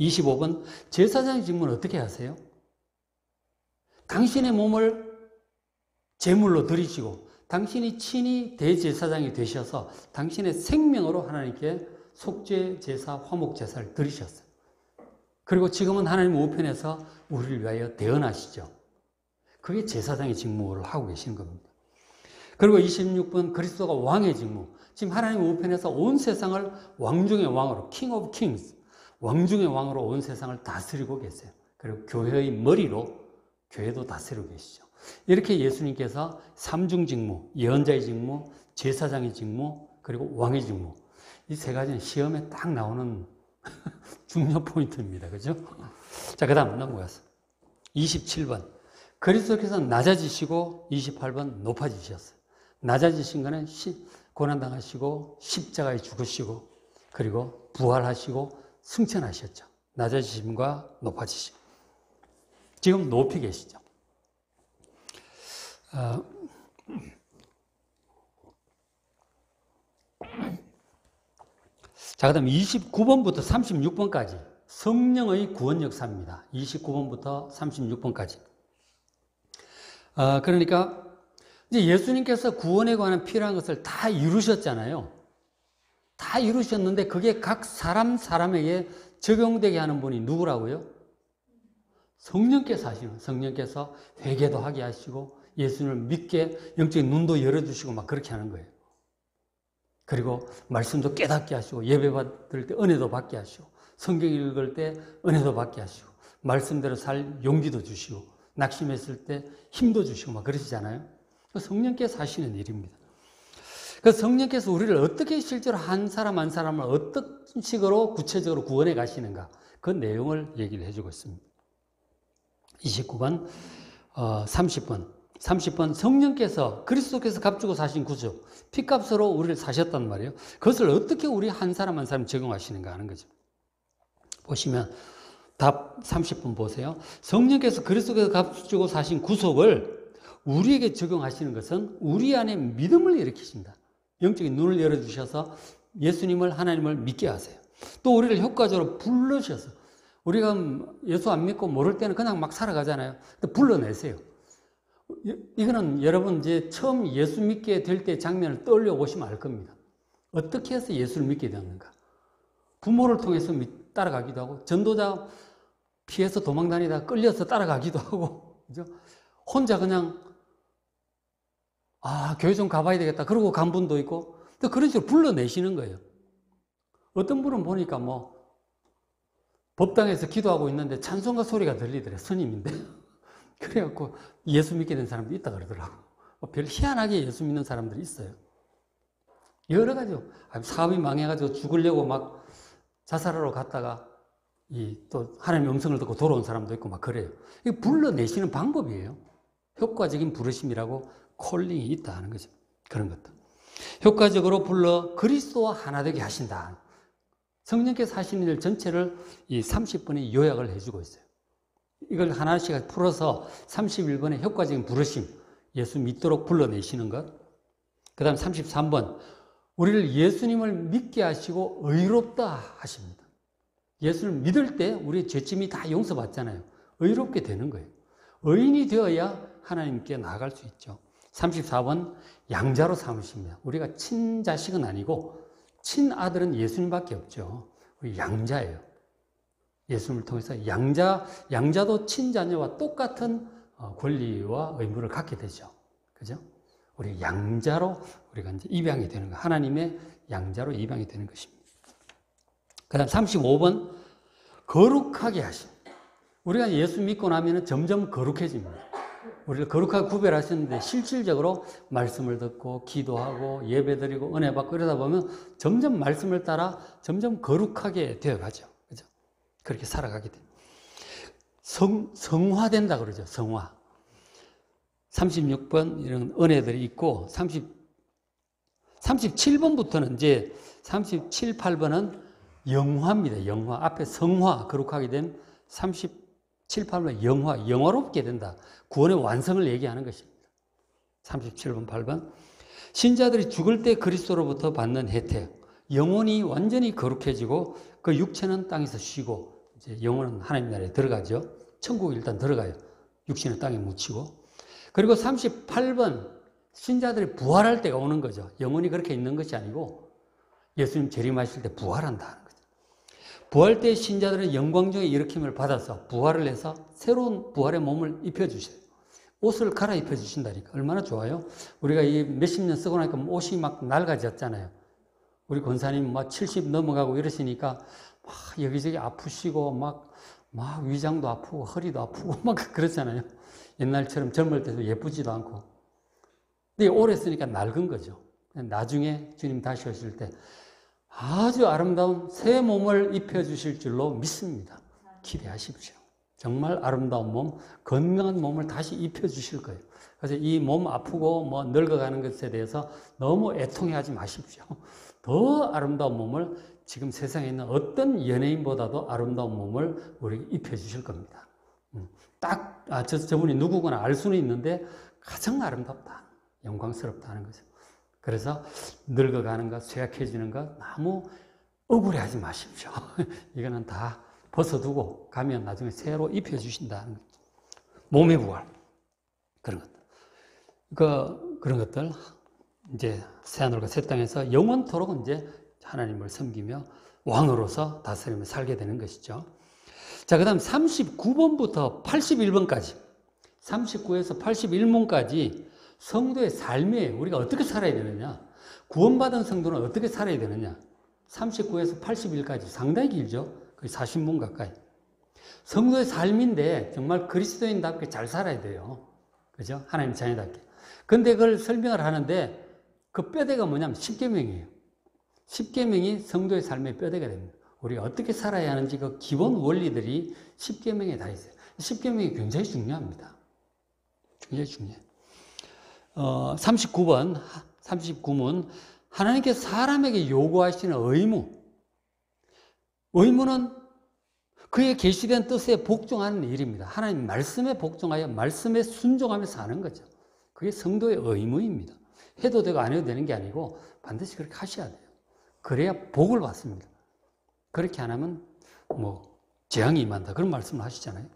25번 제사장의 직무는 어떻게 하세요? 당신의 몸을 제물로 드리시고 당신이 친히 대제사장이 되셔서 당신의 생명으로 하나님께 속죄 제사, 화목 제사를 드리셨어요. 그리고 지금은 하나님 우편에서 우리를 위하여 대언하시죠. 그게 제사장의 직무를 하고 계시는 겁니다. 그리고 26번 그리스도가 왕의 직무. 지금 하나님 우편에서 온 세상을 왕 중의 왕으로 King of Kings, 왕 중의 왕으로 온 세상을 다스리고 계세요. 그리고 교회의 머리로 교회도 다스리고 계시죠. 이렇게 예수님께서 삼중 직무, 예언자의 직무, 제사장의 직무, 그리고 왕의 직무. 이 세 가지는 시험에 딱 나오는 중요 포인트입니다. 그죠? 자, 그 다음 넘어가서 27번. 그리스도께서 낮아지시고 28번 높아지셨어요. 낮아지신 거는 고난당하시고 십자가에 죽으시고 그리고 부활하시고 승천하셨죠. 낮아지심과 높아지심. 지금 높이 계시죠. 자, 그 다음 29번부터 36번까지 성령의 구원 역사입니다. 29번부터 36번까지. 그러니까 이제 예수님께서 구원에 관한 필요한 것을 다 이루셨잖아요. 다 이루셨는데 그게 각 사람에게 적용되게 하는 분이 누구라고요? 성령께서 하시는, 성령께서 회개도 하게 하시고 예수님을 믿게 영적인 눈도 열어주시고 막 그렇게 하는 거예요. 그리고 말씀도 깨닫게 하시고 예배 받을 때 은혜도 받게 하시고 성경 읽을 때 은혜도 받게 하시고 말씀대로 살 용기도 주시고 낙심했을 때 힘도 주시고 막 그러시잖아요. 성령께서 하시는 일입니다. 그 성령께서 우리를 어떻게 실제로 한 사람 한 사람을 어떤 식으로 구체적으로 구원해 가시는가 그 내용을 얘기를 해주고 있습니다. 29번, 30번 성령께서 그리스도께서 값주고 사신 구속 피값으로 우리를 사셨단 말이에요. 그것을 어떻게 우리 한 사람 한 사람 적용하시는가 하는 거죠. 보시면 답 30번 보세요. 성령께서 그리스도께서 값주고 사신 구속을 우리에게 적용하시는 것은 우리 안에 믿음을 일으키신다. 영적인 눈을 열어주셔서 예수님을 하나님을 믿게 하세요. 또 우리를 효과적으로 불러주셔서 우리가 예수 안 믿고 모를 때는 그냥 막 살아가잖아요. 근데 불러내세요. 이거는 여러분 이제 처음 예수 믿게 될 때 장면을 떠올려 보시면 알 겁니다. 어떻게 해서 예수를 믿게 되었는가? 부모를 통해서 따라가기도 하고 전도자 피해서 도망다니다 끌려서 따라가기도 하고, 그죠? 혼자 그냥, 교회 좀 가봐야 되겠다. 그러고 간 분도 있고, 또 그런 식으로 불러내시는 거예요. 어떤 분은 보니까 법당에서 기도하고 있는데 찬송가 소리가 들리더래, 스님인데. 그래갖고 예수 믿게 된 사람도 있다 그러더라고. 별 희한하게 예수 믿는 사람들이 있어요. 여러 가지, 사업이 망해가지고 죽으려고 막 자살하러 갔다가 또 하나님의 음성을 듣고 돌아온 사람도 있고 막 그래요. 이게 불러내시는 방법이에요. 효과적인 부르심이라고 콜링이 있다 하는 거죠. 그런 것도. 효과적으로 불러 그리스도와 하나 되게 하신다. 성령께서 하시는 일 전체를 이 30번에 요약을 해주고 있어요. 이걸 하나씩 풀어서 31번의 효과적인 부르심, 예수 믿도록 불러내시는 것. 그 다음 33번, 우리를 예수님을 믿게 하시고 의롭다 하십니다. 예수를 믿을 때 우리의 죄짐이 다 용서받잖아요. 의롭게 되는 거예요. 의인이 되어야 하나님께 나아갈 수 있죠. 34번, 양자로 삼으십니다. 우리가 친자식은 아니고 친아들은 예수님밖에 없죠. 우리 양자예요. 예수님을 통해서 양자도 친자녀와 똑같은 권리와 의무를 갖게 되죠. 그죠? 우리 양자로 우리가 이제 입양이 되는 거. 하나님의 양자로 입양이 되는 것입니다. 그 다음 35번, 거룩하게 하십니다. 우리가 예수 믿고 나면 점점 거룩해집니다. 우리를 거룩하게 구별하셨는데 실질적으로 말씀을 듣고 기도하고 예배드리고 은혜 받고 이러다 보면 점점 말씀을 따라 점점 거룩하게 되어가죠. 그죠? 그렇게 살아가게 돼요. 성화된다 그러죠. 성화. 36번 이런 은혜들이 있고 37번부터는 이제 37, 8번은 영화입니다. 영화. 앞에 성화, 거룩하게 된 37, 8번 영화롭게 된다. 구원의 완성을 얘기하는 것입니다. 37번, 8번. 신자들이 죽을 때 그리스도로부터 받는 혜택. 영혼이 완전히 거룩해지고 그 육체는 땅에서 쉬고 이제 영혼은 하나님 나라에 들어가죠. 천국에 일단 들어가요. 육신은 땅에 묻히고. 그리고 38번 신자들이 부활할 때가 오는 거죠. 영혼이 그렇게 있는 것이 아니고 예수님 재림하실 때 부활한다는 거죠. 부활 때 신자들은 영광중의 일으킴을 받아서 부활을 해서 새로운 부활의 몸을 입혀주셔요. 옷을 갈아입혀 주신다니까 얼마나 좋아요. 우리가 이 몇십 년 쓰고 나니까 옷이 막 낡아졌잖아요. 우리 권사님 막 70 넘어가고 이러시니까 막 여기저기 아프시고 막 위장도 아프고 허리도 아프고 막 그렇잖아요. 옛날처럼 젊을 때도 예쁘지도 않고. 근데 오래 쓰니까 낡은 거죠. 나중에 주님 다시 오실 때 아주 아름다운 새 몸을 입혀주실 줄로 믿습니다. 기대하십시오. 정말 아름다운 몸, 건강한 몸을 다시 입혀주실 거예요. 그래서 이 몸 아프고 늙어가는 것에 대해서 너무 애통해하지 마십시오. 더 아름다운 몸을 지금 세상에 있는 어떤 연예인보다도 아름다운 몸을 우리에게 입혀주실 겁니다. 저분이 누구거나 알 수는 있는데 가장 아름답다, 영광스럽다는 거죠. 그래서 늙어가는 것, 쇠약해지는 것 너무 억울해하지 마십시오. 이거는 다 벗어두고 가면 나중에 새로 입혀주신다는 거죠. 몸의 부활. 그런 것들. 그런 것들. 이제 새하늘과 새 땅에서 영원토록 이제 하나님을 섬기며 왕으로서 다스리며 살게 되는 것이죠. 자, 그 다음 39번부터 81번까지. 39에서 81번까지 성도의 삶에 우리가 어떻게 살아야 되느냐. 구원받은 성도는 어떻게 살아야 되느냐. 39에서 81까지 상당히 길죠. 거의 40문 가까이. 성도의 삶인데 정말 그리스도인답게 잘 살아야 돼요. 그죠? 하나님 자녀답게. 근데 그걸 설명을 하는데 그 뼈대가 뭐냐면 10계명이에요. 10계명이 성도의 삶의 뼈대가 됩니다. 우리가 어떻게 살아야 하는지 그 기본 원리들이 10계명에 다 있어요. 10계명이 굉장히 중요합니다. 굉장히 중요해요. 39문. 하나님께서 사람에게 요구하시는 의무는 그의 계시된 뜻에 복종하는 일입니다. 하나님 말씀에 복종하여 말씀에 순종하며 사는 거죠. 그게 성도의 의무입니다. 해도 되고 안 해도 되는 게 아니고 반드시 그렇게 하셔야 돼요. 그래야 복을 받습니다. 그렇게 안 하면 재앙이 임한다. 그런 말씀을 하시잖아요.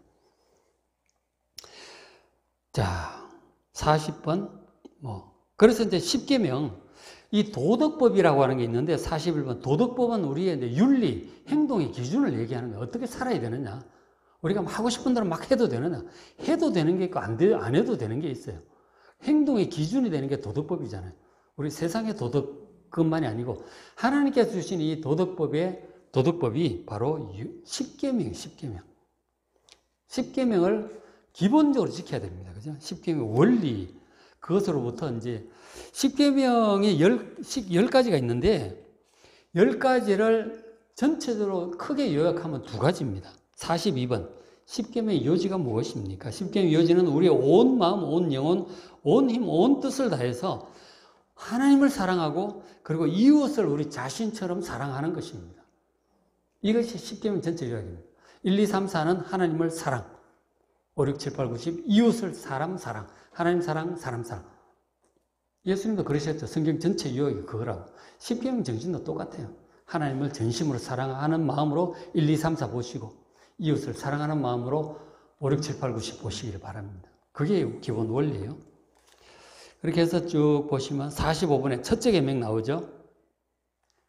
자, 40번. 그래서 이제 10계명, 이 도덕법이라고 하는 게 있는데 41번. 도덕법은 우리의 윤리, 행동의 기준을 얘기하는 거예요. 어떻게 살아야 되느냐. 우리가 하고 싶은 대로 막 해도 되느냐? 해도 되는 게 있고 안 해도 되는 게 있어요. 행동의 기준이 되는 게 도덕법이잖아요. 우리 세상의 도덕것만이 아니고 하나님께서 주신 이 도덕법이 바로 10계명이에요. 10계명. 10계명을 기본적으로 지켜야 됩니다. 그죠? 10계명 원리, 그것으로부터 이제 10계명이 10가지가 있는데 10가지를 전체적으로 크게 요약하면 2가지입니다. 42번. 10계명의 요지가 무엇입니까? 10계명의 요지는 우리의 온 마음, 온 영혼, 온 힘, 온 뜻을 다해서 하나님을 사랑하고 그리고 이웃을 우리 자신처럼 사랑하는 것입니다. 이것이 10계명 전체 요약입니다. 1, 2, 3, 4는 하나님을 사랑, 5, 6, 7, 8, 9, 10 이웃을 사람, 하나님 사랑, 사람 사랑. 예수님도 그러셨죠. 성경 전체 요약이 그거라고. 10계명 정신도 똑같아요. 하나님을 전심으로 사랑하는 마음으로 1, 2, 3, 4 보시고 이웃을 사랑하는 마음으로 5, 6, 7, 8, 9, 10 보시기를 바랍니다. 그게 기본 원리예요. 그렇게 해서 쭉 보시면 45번에 첫째 계명 나오죠.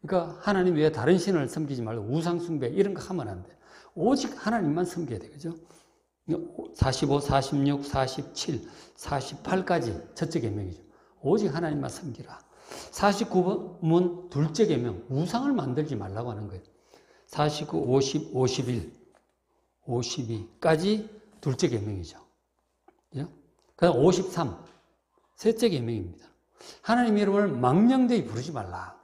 그러니까 하나님 외에 다른 신을 섬기지 말고 우상 숭배 이런 거 하면 안 돼. 오직 하나님만 섬겨야 돼. 그죠? 45, 46, 47, 48까지 첫째 계명이죠. 오직 하나님만 섬기라. 49번은 둘째 계명, 우상을 만들지 말라고 하는 거예요. 49, 50, 51, 52까지 둘째 계명이죠. 그다음 53, 셋째 계명입니다. 하나님 이름을 망령되이 부르지 말라.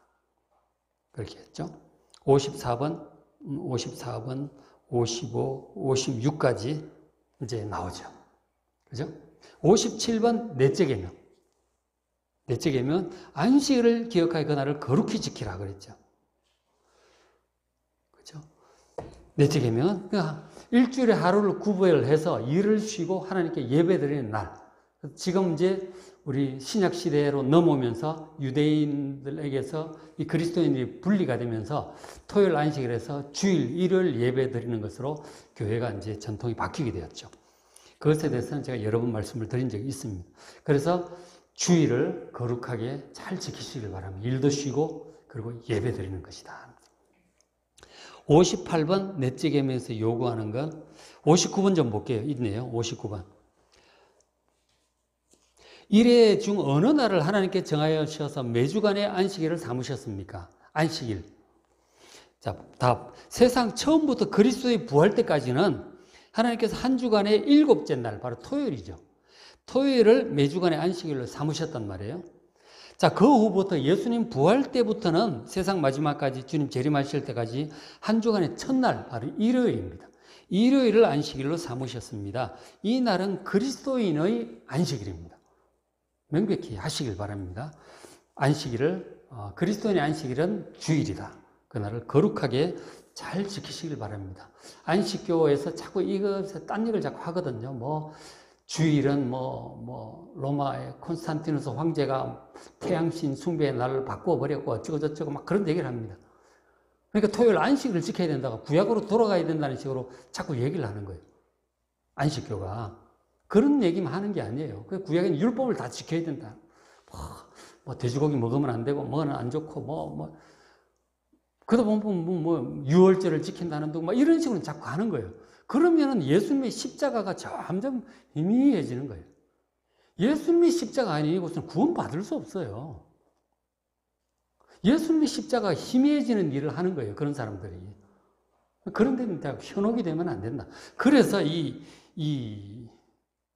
그렇게 했죠. 54번, 55, 56까지 이제 나오죠. 그죠? 57번 넷째 계명. 넷째 계명은 안식일을 기억하여 그날을 거룩히 지키라 그랬죠. 그죠? 넷째 계명은 일주일에 하루를 구별해서 일을 쉬고 하나님께 예배드리는 날. 지금 이제 우리 신약 시대로 넘어오면서 유대인들에게서 이 그리스도인들이 분리가 되면서 토요일 안식을 해서 주일, 일요일 예배 드리는 것으로 교회가 이제 전통이 바뀌게 되었죠. 그것에 대해서는 제가 여러 번 말씀을 드린 적이 있습니다. 그래서 주일을 거룩하게 잘 지키시길 바랍니다. 일도 쉬고 그리고 예배 드리는 것이다. 58번 넷째 계명에서 요구하는 건 59번 좀 볼게요. 있네요. 59번. 일회 중 어느 날을 하나님께 정하여셔서 매주간의 안식일을 삼으셨습니까? 안식일. 자, 답. 세상 처음부터 그리스도의 부활 때까지는 하나님께서 한 주간의 7째 날, 바로 토요일이죠. 토요일을 매주간의 안식일로 삼으셨단 말이에요. 자, 그 후부터 예수님 부활 때부터는 세상 마지막까지 주님 재림하실 때까지 한 주간의 첫날, 바로 일요일입니다. 일요일을 안식일로 삼으셨습니다. 이 날은 그리스도인의 안식일입니다. 명백히 하시길 바랍니다. 그리스도인의 안식일은 주일이다. 그날을 거룩하게 잘 지키시길 바랍니다. 안식교에서 자꾸 이것에 딴 얘기를 자꾸 하거든요. 주일은 로마의 콘스탄티누스 황제가 태양신 숭배의 날을 바꿔버렸고 어쩌고저쩌고 막 그런 얘기를 합니다. 그러니까 토요일 안식일을 지켜야 된다고 구약으로 돌아가야 된다는 식으로 자꾸 얘기를 하는 거예요. 안식교가. 그런 얘기만 하는 게 아니에요. 구약에는 율법을 다 지켜야 된다. 돼지고기 먹으면 안 되고, 뭐는 안 좋고, 그러다 보면 유월절을 지킨다는 등, 이런 식으로 자꾸 하는 거예요. 그러면은 예수님의 십자가가 점점 희미해지는 거예요. 예수님의 십자가 아니고서는 구원받을 수 없어요. 예수님의 십자가가 희미해지는 일을 하는 거예요. 그런 사람들이. 그런 데는 현혹이 되면 안 된다. 그래서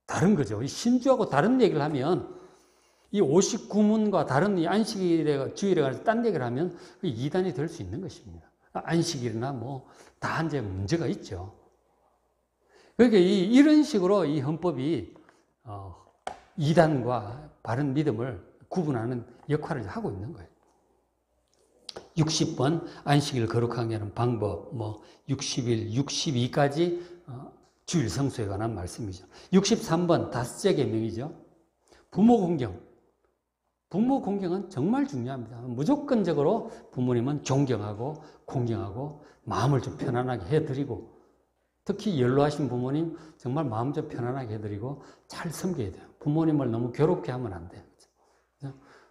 다른 거죠. 신주하고 다른 얘기를 하면 이 59문과 다른 이 안식일에, 주일에 관해서 딴 얘기를 하면 이단이 될 수 있는 것입니다. 안식일이나 다 이제 문제가 있죠. 그러니까 이런 식으로 이 헌법이 이단과 바른 믿음을 구분하는 역할을 하고 있는 거예요. 60번 안식일 거룩하게 하는 방법, 60일, 62까지 주일 성수에 관한 말씀이죠. 63번 다섯째 계명이죠. 부모 공경. 부모 공경은 정말 중요합니다. 무조건적으로 부모님은 존경하고 공경하고 마음을 좀 편안하게 해드리고, 특히 연로하신 부모님 정말 마음 좀 편안하게 해드리고 잘 섬겨야 돼요. 부모님을 너무 괴롭게 하면 안 돼요.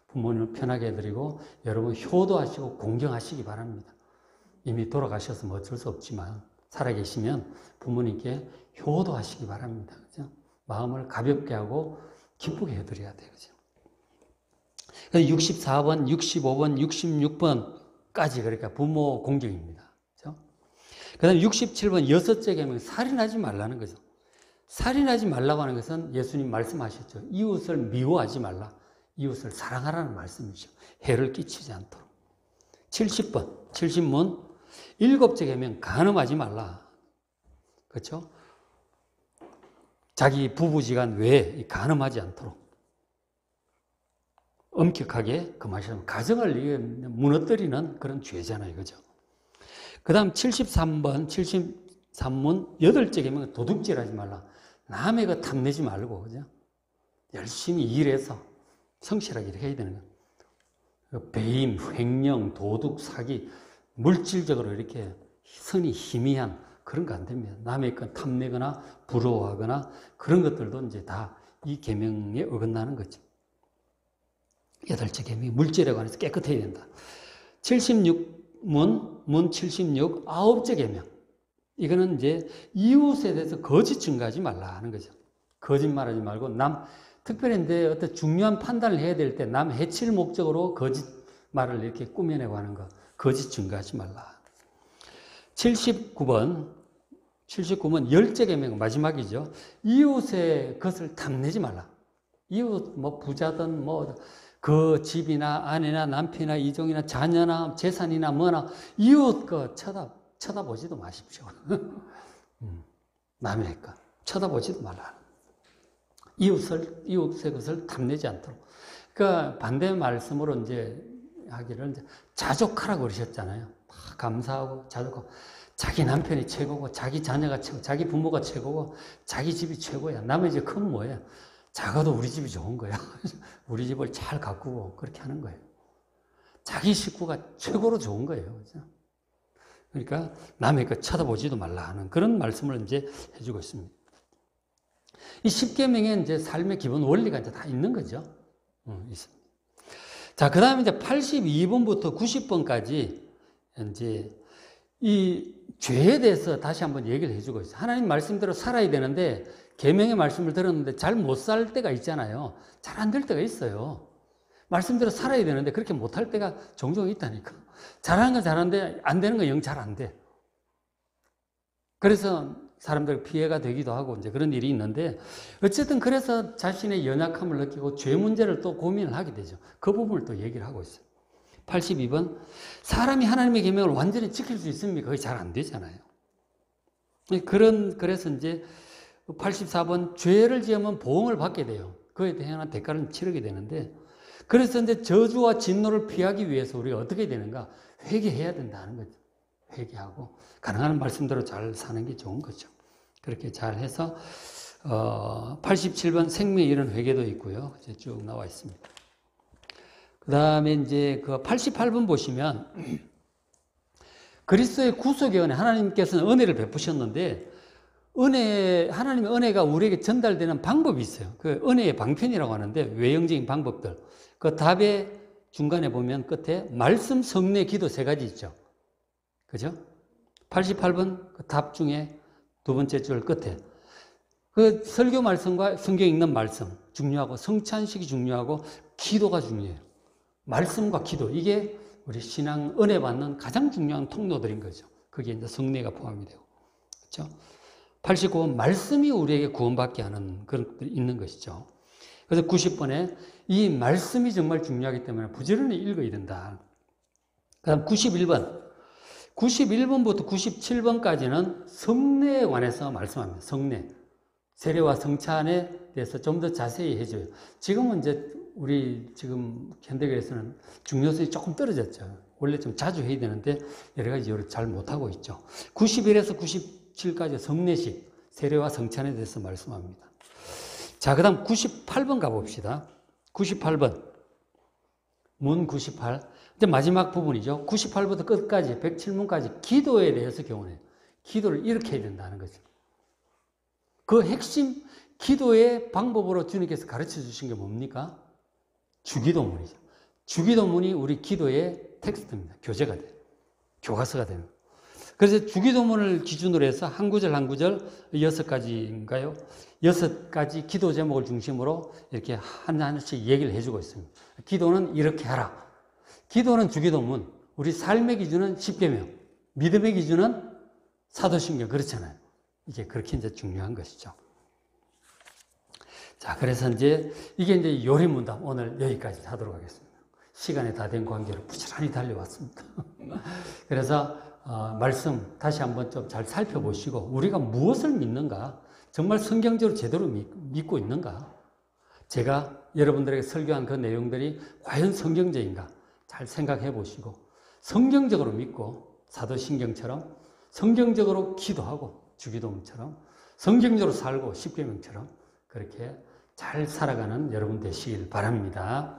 부모님을 편하게 해드리고 여러분 효도하시고 공경하시기 바랍니다. 이미 돌아가셔서 어쩔 수 없지만 살아계시면 부모님께 효도하시기 바랍니다. 그죠? 마음을 가볍게 하고 기쁘게 해드려야 돼요. 그죠? 64번, 65번, 66번까지 그러니까 부모 공경입니다. 그죠? 그 다음에 67번 여섯째 계명 살인하지 말라는 거죠. 살인하지 말라고 하는 것은 예수님 말씀하셨죠. 이웃을 미워하지 말라. 이웃을 사랑하라는 말씀이죠. 해를 끼치지 않도록. 70번, 70문 일곱째 계명 간음하지 말라. 그렇죠? 자기 부부지간 외에 간음하지 않도록 엄격하게 금하시면 가정을 무너뜨리는 그런 죄잖아요. 그죠? 그 다음 73번, 73문 여덟째 계명은 도둑질하지 말라. 남의 거 탐내지 말고, 그죠? 열심히 일해서 성실하게 해야 되는 거예요. 배임, 횡령, 도둑, 사기, 물질적으로 이렇게 선이 희미한 그런 거 안 됩니다. 남의 것 탐내거나 부러워하거나 그런 것들도 이제 다 이 계명에 어긋나는 거죠. 여덟째 계명이 물질에 관해서 깨끗해야 된다. 76문 76, 아홉째 계명. 이거는 이제 이웃에 대해서 거짓 증거하지 말라 하는 거죠. 거짓말하지 말고 특별히 이제 어떤 중요한 판단을 해야 될 때 남 해칠 목적으로 거짓말을 이렇게 꾸며내고 하는 거. 거짓 증거하지 말라. 79번 열째 계명 마지막이죠. 이웃의 것을 탐내지 말라. 이웃 뭐 부자든 뭐 그 집이나 아내나 남편이나 이종이나 자녀나 재산이나 뭐나 이웃 거 쳐다보지도 마십시오. 남의 것 쳐다보지도 말라. 이웃의 것을 탐내지 않도록. 그러니까 반대 말씀으로 이제 하기를 이제 자족하라고 그러셨잖아요. 감사하고 자족하고 자기 남편이 최고고 자기 자녀가 최고, 자기 부모가 최고고 자기 집이 최고야. 남의 집 큰 뭐예요? 작아도 우리 집이 좋은 거야. 우리 집을 잘 가꾸고 그렇게 하는 거예요. 자기 식구가 최고로 좋은 거예요. 그죠? 그러니까 남의 것 쳐다보지도 말라 하는 그런 말씀을 이제 해주고 있습니다. 이 10계명에 이제 삶의 기본 원리가 이제 다 있는 거죠. 있습니다. 자, 그 다음에 이제 82번부터 90번까지 이제 이 죄에 대해서 다시 한번 얘기를 해주고 있어요. 하나님 말씀대로 살아야 되는데 계명의 말씀을 들었는데 잘 못 살 때가 있잖아요. 잘 안 될 때가 있어요. 말씀대로 살아야 되는데 그렇게 못할 때가 종종 있다니까. 잘하는 건 잘하는데 안 되는 건 영 잘 안 돼. 그래서 사람들 피해가 되기도 하고 이제 그런 일이 있는데 어쨌든 그래서 자신의 연약함을 느끼고 죄 문제를 또 고민을 하게 되죠. 그 부분을 또 얘기를 하고 있어요. 82번 사람이 하나님의 계명을 완전히 지킬 수 있습니까? 그게 잘 안 되잖아요. 그래서 이제 84번 죄를 지으면 보응을 받게 돼요. 그에 대한 대가를 치르게 되는데 그래서 이제 저주와 진노를 피하기 위해서 우리가 어떻게 되는가? 회개해야 된다는 거죠. 회개하고 가능한 말씀대로 잘 사는 게 좋은 거죠. 그렇게 잘 해서 87번 생명에 이른 회개도 있고요. 이제 쭉 나와 있습니다. 그 다음에 이제 그 88번 보시면 그리스도의 구속의 은혜, 하나님께서는 은혜를 베푸셨는데 하나님의 은혜가 우리에게 전달되는 방법이 있어요. 그 은혜의 방편이라고 하는데 외형적인 방법들. 그 답의 중간에 보면 끝에 말씀, 성례, 기도 세 가지 있죠. 그죠? 88번 그 답 중에 두 번째 줄 끝에 그 설교 말씀과 성경 읽는 말씀 중요하고 성찬식이 중요하고 기도가 중요해요. 말씀과 기도 이게 우리 신앙 은혜 받는 가장 중요한 통로들인 거죠. 그게 이제 성례가 포함이 되고 그렇죠? 89번 말씀이 우리에게 구원받게 하는 그런 것들이 있는 것이죠. 그래서 90번에 이 말씀이 정말 중요하기 때문에 부지런히 읽어야 된다. 그 다음 91번부터 97번까지는 성례에 관해서 말씀합니다. 성례. 세례와 성찬에 대해서 좀 더 자세히 해줘요. 지금은 이제 우리 지금 현대교회에서는 중요성이 조금 떨어졌죠. 원래 좀 자주 해야 되는데 여러 가지 이유로 잘 못하고 있죠. 91에서 97까지 성례식, 세례와 성찬에 대해서 말씀합니다. 자, 그 다음 98번 가봅시다. 98번. 문 98. 이제 마지막 부분이죠. 98부터 끝까지, 107문까지 기도에 대해서 교훈해요. 기도를 이렇게 해야 된다는 거죠. 그 핵심 기도의 방법으로 주님께서 가르쳐 주신 게 뭡니까? 주기도문이죠. 주기도문이 우리 기도의 텍스트입니다. 교재가 돼요. 교과서가 되는. 그래서 주기도문을 기준으로 해서 한 구절 한 구절 6가지인가요? 6가지 기도 제목을 중심으로 이렇게 하나씩 얘기를 해주고 있습니다. 기도는 이렇게 하라. 기도는 주기도문, 우리 삶의 기준은 십계명, 믿음의 기준은 사도신경, 그렇잖아요. 이게 그렇게 이제 중요한 것이죠. 자, 그래서 이게 이제 요리문답 오늘 여기까지 하도록 하겠습니다. 시간이 다 된 관계로 부지런히 달려왔습니다. 그래서 말씀 다시 한번 좀 잘 살펴보시고 우리가 무엇을 믿는가? 정말 성경적으로 제대로 믿고 있는가? 제가 여러분들에게 설교한 그 내용들이 과연 성경적인가? 잘 생각해 보시고 성경적으로 믿고 사도신경처럼 성경적으로 기도하고 주기도문처럼 성경적으로 살고 십계명처럼 그렇게 잘 살아가는 여러분 되시길 바랍니다.